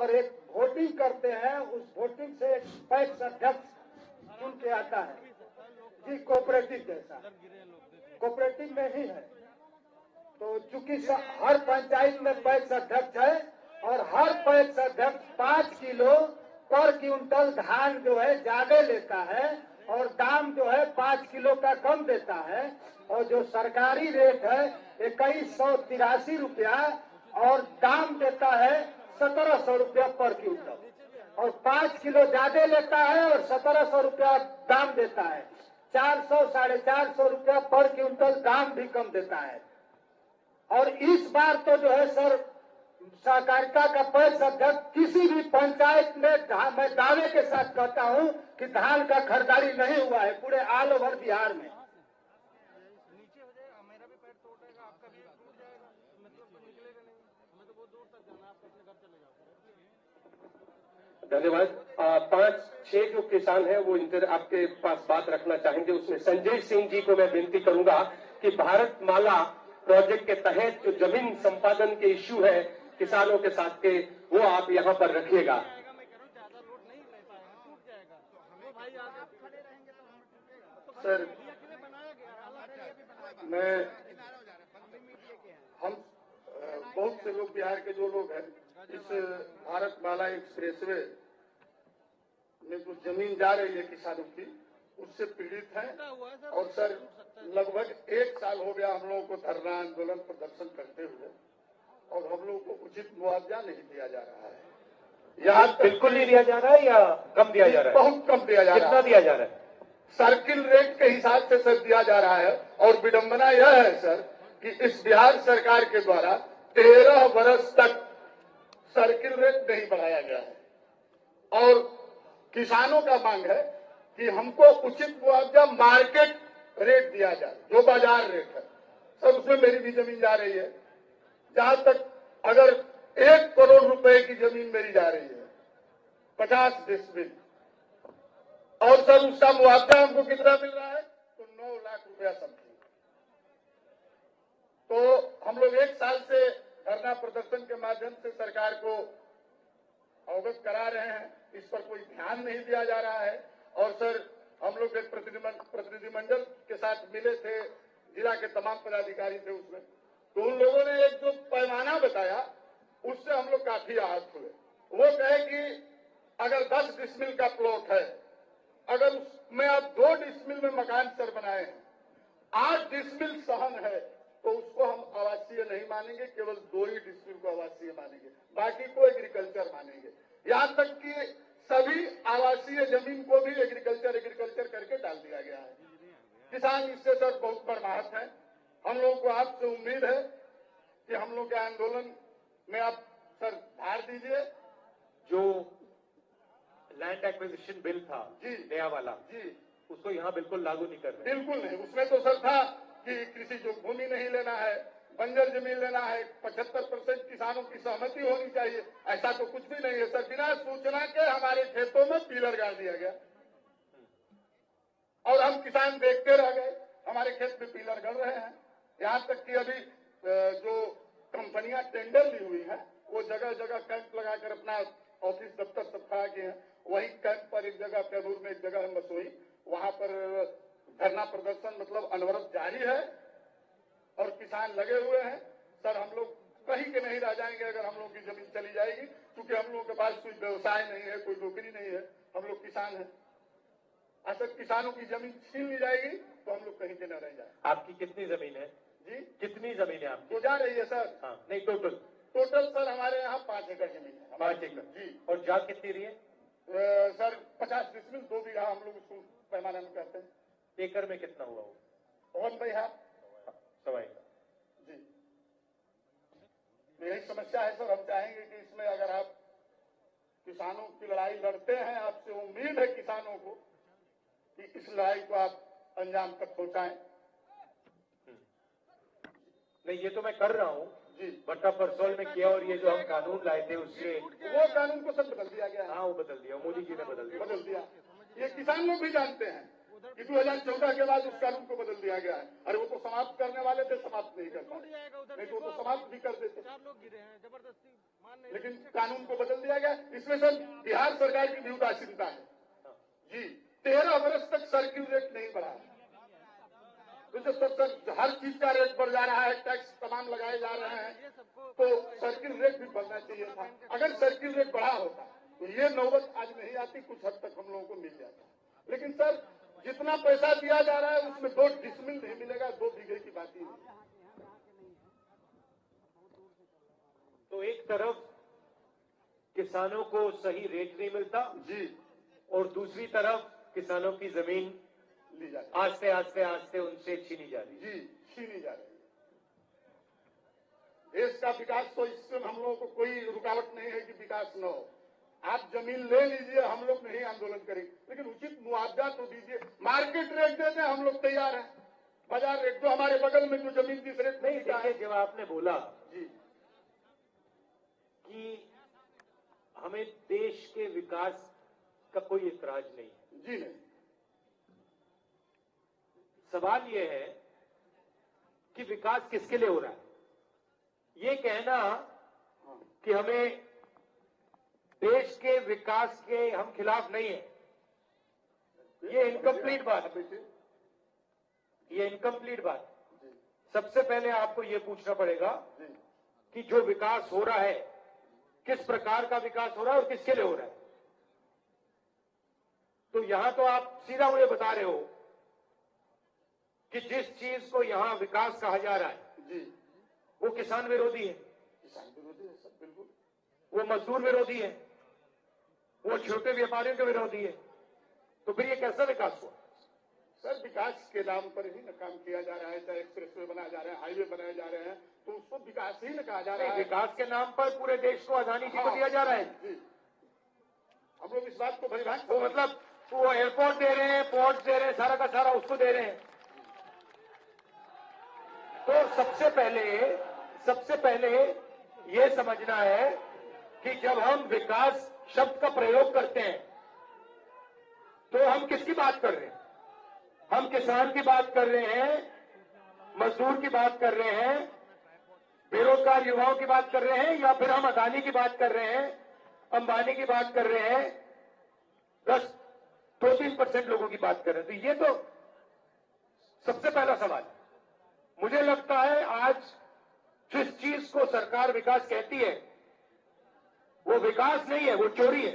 और एक वोटिंग करते हैं, उस वोटिंग से एक पैक्स अध्यक्ष चुन के आता है जी, कोऑपरेटिव जैसा, कोऑपरेटिव में ही है। तो चूंकि हर पंचायत में पैक्स अध्यक्ष है और हर पैक्स अध्यक्ष 5 किलो पर क्विंटल धान जो है ज्यादा लेता है और दाम जो है 5 किलो का कम देता है, और जो सरकारी रेट है 2183 रुपया और दाम देता है 1700 रुपया पर क्विंटल, और 5 किलो ज्यादा लेता है और 1700 रुपया दाम देता है। 400 साढ़े 400 रुपया पर क्विंटल दाम भी कम देता है। और इस बार तो जो है सर, सहकारिता का पैक्स अध्यक्ष किसी भी पंचायत में मैं दावे के साथ कहता हूं कि धान का खरीदारी नहीं हुआ है पूरे ऑल ओवर बिहार में। धन्यवाद। 5-6 जो किसान हैं वो आपके पास बात रखना चाहेंगे। उसमें संजय सिंह जी को मैं विनती करूंगा कि भारत माला प्रोजेक्ट के तहत जो जमीन संपादन के इश्यू है किसानों के साथ के, वो आप यहाँ पर रखिएगा। सर, हम बहुत से लोग बिहार के जो लोग हैं इस भारत माला एक्सप्रेसवे में जो जमीन जा रही है किसानों की, उससे पीड़ित हैं। और सर, लगभग 1 साल हो गया हम लोगों को धरना आंदोलन प्रदर्शन करते हुए, और हम लोगों को उचित मुआवजा नहीं दिया जा रहा है। यहाँ बिल्कुल नहीं दिया जा रहा है या कम दिया जा रहा है? बहुत कम दिया जा रहा है। कितना दिया जा रहा है? सर्किल रेट के हिसाब से सर दिया जा रहा है। और विडंबना यह है सर कि इस बिहार सरकार के द्वारा 13 वर्ष तक सर्किल रेट नहीं बढ़ाया गया है, और किसानों का मांग है कि हमको उचित मुआवजा मार्केट रेट दिया जाए, जो बाजार रेट है। सर, उसमें मेरी भी जमीन जा रही है, जहां तक अगर 1 करोड़ रुपए की जमीन मेरी जा रही है 50 डिसमिल, और सर उसका मुआवजा हमको कितना मिल रहा है? तो 9 लाख रुपया समथिंग। तो हम लोग 1 साल से धरना प्रदर्शन के माध्यम से सरकार को अवगत करा रहे हैं, इस पर कोई ध्यान नहीं दिया जा रहा है। और सर, हम लोग एक प्रतिनिधिमंडल के साथ मिले थे, जिला के तमाम पदाधिकारी थे उसमें, तो उन लोगों ने एक जो पैमाना बताया उससे हम लोग काफी आहत हुए। वो कहे कि अगर 10 डिसमिल का प्लॉट है, अगर उसमें आप 2 डिसमिल में मकान सर बनाए हैं, 8 डिसमिल सहन है, तो उसको हम आवासीय नहीं मानेंगे, केवल 2 ही डिसमिल को आवासीय मानेंगे, बाकी को एग्रीकल्चर मानेंगे। यहाँ तक कि सभी आवासीय जमीन को भी एग्रीकल्चर करके डाल दिया गया है। किसान इससे सर बहुत बर्माहत है। हम लोगों को आपसे उम्मीद है कि हम लोग के आंदोलन में आप सर धार दीजिए। जो लैंड एक्विजिशन बिल था जी, नया वाला जी, उसको यहाँ बिल्कुल लागू नहीं कर रहे। बिल्कुल नहीं। उसमें तो सर था कि कृषि जो भूमि नहीं लेना है, बंजर जमीन लेना है, 75% किसानों की सहमति होनी चाहिए। ऐसा तो कुछ भी नहीं है सर। बिना सूचना के हमारे खेतों में पिलर गाड़ दिया गया और हम किसान देखते रह गए। हमारे खेत में पिलर गड़ रहे हैं। यहाँ तक कि अभी जो कंपनियां टेंडर ली हुई है, वो जगह जगह कैंप लगाकर अपना ऑफिस दफ्तर सब खड़ा किए हैं। वही कैंप पर एक जगह कैमूर में, एक जगह है मसोई, वहां पर धरना प्रदर्शन मतलब अनवरत जारी है और किसान लगे हुए हैं। सर, हम लोग कहीं के नहीं रह जाएंगे अगर हम लोग की जमीन चली जाएगी, क्योंकि हम लोगों के पास कोई व्यवसाय नहीं है, कोई नौकरी नहीं है, हम लोग किसान हैं। अगर किसानों की जमीन छीन ली जाएगी तो हम लोग कहीं के न रह जाए। आपकी कितनी जमीन है जी? कितनी जमीन है आपकी? तो जा रही है सर। हाँ, नहीं टोटल सर हमारे यहाँ 5 एकड़ जमीन है। 5 एकड़ जी। और जा कितनी रही है? सर 50 डिसमिल, 2 बीघा हम लोग उसको पैमाने में कहते हैं। एकड़ में कितना हुआ वो? 1 बीघा, 1.25 एकड़। जी। यही समस्या है सर। हम चाहेंगे कि इसमें अगर आप किसानों की लड़ाई लड़ते हैं, आपसे उम्मीद है किसानों को कि इस लड़ाई को आप अंजाम तक पहुंचाएं। नहीं, ये तो मैं कर रहा हूँ जी। बट्टा परसोल में किया, और ये जो हम कानून लाए थे उससे वो कानून को सब बदल दिया गया है। हाँ, वो बदल दिया, मोदी जी ने बदल दिया। ये किसान लोग भी जानते हैं कि 2014 के बाद उस कानून को बदल दिया गया है। अरे वो तो समाप्त करने वाले थे, समाप्त नहीं कर पाए, नहीं तो वो तो समाप्त भी कर देते। लेकिन कानून को बदल दिया गया। इसमें सर बिहार सरकार की भी उदासीनता है जी। 13 वर्ष तक सर्किल रेट नहीं बढ़ा, तो सर हर चीज का रेट बढ़ जा रहा है, टैक्स तमाम लगाए जा रहे हैं, तो सर्किल रेट भी बढ़ना चाहिए था। अगर सर्किल रेट बढ़ा होता तो ये नौबत आज नहीं आती, कुछ हद तक हम लोगों को मिल जाता। लेकिन सर जितना पैसा दिया जा रहा है उसमें 2 डिसमिल नहीं मिलेगा, 2 बीघे की बात ही नहीं। तो एक तरफ किसानों को सही रेट नहीं मिलता जी, और दूसरी तरफ किसानों की जमीन ली जाती, आस्ते आस्ते आस्ते उनसे छीनी जा रही है। जी छीनी जा रही है। देश का विकास तो इससे हम लोगों को कोई रुकावट नहीं है कि विकास न हो। आप जमीन ले लीजिए, हम लोग नहीं आंदोलन करेंगे, लेकिन उचित मुआवजा तो दीजिए। मार्केट रेट देते हम लोग तैयार हैं, बाजार रेट जो हमारे बगल में जो जमीन जिस रेट नहीं, देखिए जब आपने बोला जी कि हमें देश के विकास का कोई इतराज नहीं है, जी नहीं, सवाल यह है कि विकास किसके लिए हो रहा है। ये कहना कि हमें देश के विकास के हम खिलाफ नहीं है, ये इनकम्प्लीट बात है, ये इनकम्प्लीट बात है। सबसे पहले आपको ये पूछना पड़ेगा कि जो विकास हो रहा है किस प्रकार का विकास हो रहा है और किसके लिए हो रहा है। तो यहां तो आप सीधा मुझे बता रहे हो कि जिस चीज को यहां विकास कहा जा रहा है जी वो किसान विरोधी है, किसान विरोधी है सब, बिल्कुल वो मजदूर विरोधी है, वो छोटे व्यापारियों के विरोधी है। तो फिर ये कैसा विकास हुआ? सर विकास के नाम पर ही न काम किया जा रहा है, चाहे एक्सप्रेसवे बनाए जा रहे हैं, हाईवे बनाए जा रहे हैं, तो उसको विकास ही न कहा जा रहा है। विकास के नाम पर पूरे देश को अदानी जी को दिया जा रहा है जी, हम लोग इस बात को भलीभांति वो मतलब वो एयरपोर्ट दे रहे हैं, पोर्ट दे रहे हैं, सारा का सारा उसको दे रहे हैं। तो सबसे पहले ये समझना है कि जब हम विकास शब्द का प्रयोग करते हैं तो हम किसकी बात कर रहे हैं? हम किसान की बात कर रहे हैं, मजदूर की बात कर रहे हैं, बेरोजगार युवाओं की बात कर रहे हैं, या फिर हम अदानी की बात कर रहे हैं, अंबानी की बात कर रहे हैं, 2-3% लोगों की बात कर रहे हैं? तो ये तो सबसे पहला सवाल। मुझे लगता है आज जिस चीज को सरकार विकास कहती है वो विकास नहीं है, वो चोरी है।